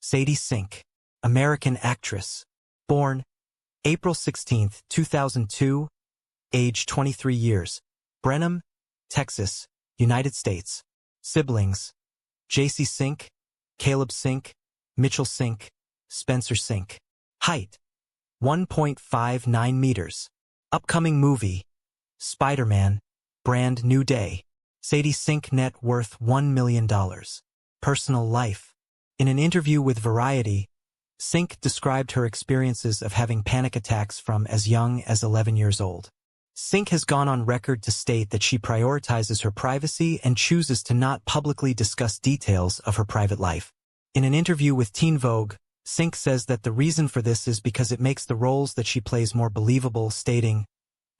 Sadie Sink, American actress. Born April 16, 2002, age 23 years. Brenham, Texas, United States. Siblings: J.C. Sink, Caleb Sink, Mitchell Sink, Spencer Sink. Height: 1.59 meters. Upcoming movie: Spider-Man, Brand New Day. Sadie Sink net worth $1 million. Personal life. In an interview with Variety, Sink described her experiences of having panic attacks from as young as 11 years old. Sink has gone on record to state that she prioritizes her privacy and chooses to not publicly discuss details of her private life. In an interview with Teen Vogue, Sink says that the reason for this is because it makes the roles that she plays more believable, stating,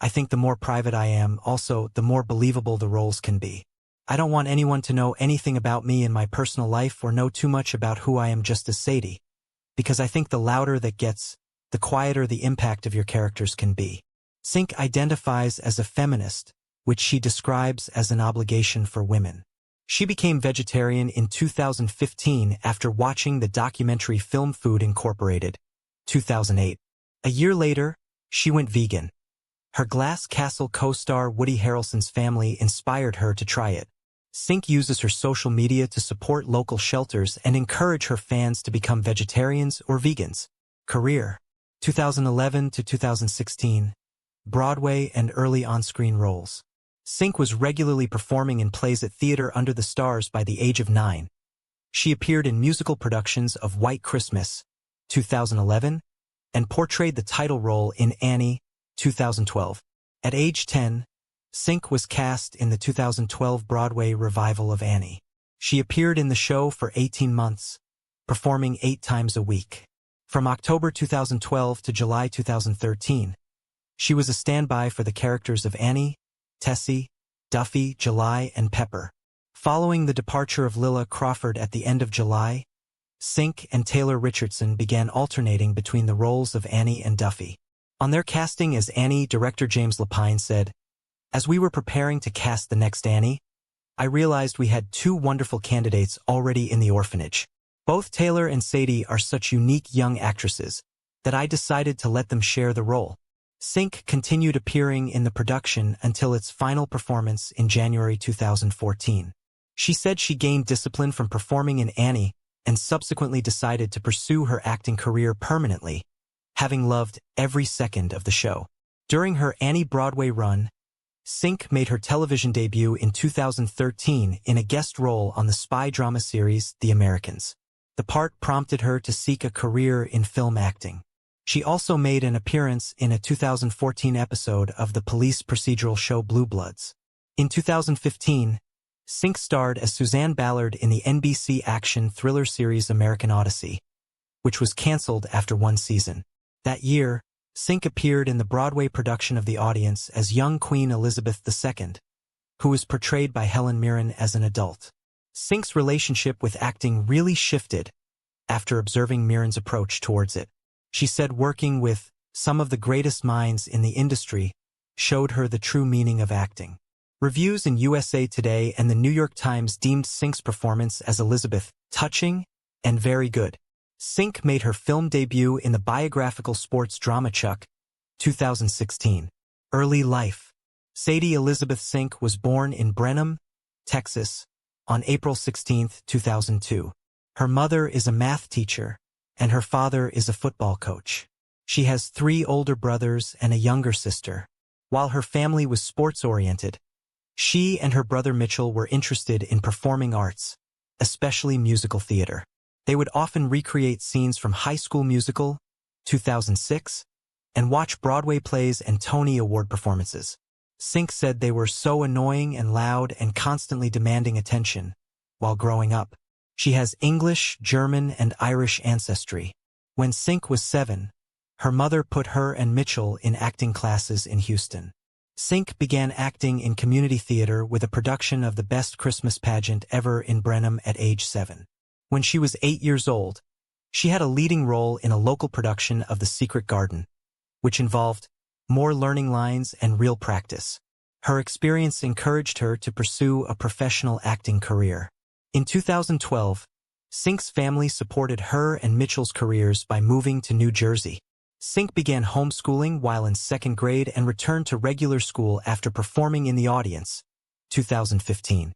"I think the more private I am, also, the more believable the roles can be. I don't want anyone to know anything about me in my personal life or know too much about who I am just as Sadie, because I think the louder that gets, the quieter the impact of your characters can be." Sink identifies as a feminist, which she describes as an obligation for women. She became vegetarian in 2015 after watching the documentary Film Food Incorporated, 2008. A year later, she went vegan. Her Glass Castle co-star Woody Harrelson's family inspired her to try it. Sink uses her social media to support local shelters and encourage her fans to become vegetarians or vegans. Career: 2011 to 2016. Broadway and early on-screen roles. Sink was regularly performing in plays at Theater Under the Stars by the age of 9. She appeared in musical productions of White Christmas, 2011, and portrayed the title role in Annie, 2012. At age 10, Sink was cast in the 2012 Broadway revival of Annie. She appeared in the show for 18 months, performing 8 times a week. From October 2012 to July 2013, she was a standby for the characters of Annie, Tessie, Duffy, July, and Pepper. Following the departure of Lilla Crawford at the end of July, Sink and Taylor Richardson began alternating between the roles of Annie and Duffy. On their casting as Annie, director James Lapine said, "As we were preparing to cast the next Annie, I realized we had 2 wonderful candidates already in the orphanage. Both Taylor and Sadie are such unique young actresses that I decided to let them share the role." Sink continued appearing in the production until its final performance in January 2014. She said she gained discipline from performing in Annie and subsequently decided to pursue her acting career permanently, having loved every second of the show. During her Annie Broadway run, Sink made her television debut in 2013 in a guest role on the spy drama series The Americans. The part prompted her to seek a career in film acting. She also made an appearance in a 2014 episode of the police procedural show Blue Bloods. In 2015, Sink starred as Suzanne Ballard in the NBC action thriller series American Odyssey, which was canceled after 1 season. That year, Sink appeared in the Broadway production of The Audience as young Queen Elizabeth II, who was portrayed by Helen Mirren as an adult. Sink's relationship with acting really shifted after observing Mirren's approach towards it. She said working with some of the greatest minds in the industry showed her the true meaning of acting. Reviews in USA Today and the New York Times deemed Sink's performance as Elizabeth touching and very good. Sink made her film debut in the biographical sports drama Chuck, 2016. Early life. Sadie Elizabeth Sink was born in Brenham, Texas, on April 16, 2002. Her mother is a math teacher, and her father is a football coach. She has 3 older brothers and a younger sister. While her family was sports-oriented, she and her brother Mitchell were interested in performing arts, especially musical theater. They would often recreate scenes from High School Musical, 2006, and watch Broadway plays and Tony Award performances. Sink said they were so annoying and loud and constantly demanding attention while growing up. She has English, German, and Irish ancestry. When Sink was 7, her mother put her and Mitchell in acting classes in Houston. Sink began acting in community theater with a production of the Best Christmas Pageant ever in Brenham at age 7. When she was 8 years old, she had a leading role in a local production of The Secret Garden, which involved more learning lines and real practice. Her experience encouraged her to pursue a professional acting career. In 2012, Sink's family supported her and Mitchell's careers by moving to New Jersey. Sink began homeschooling while in second grade and returned to regular school after performing in the audience. 2015.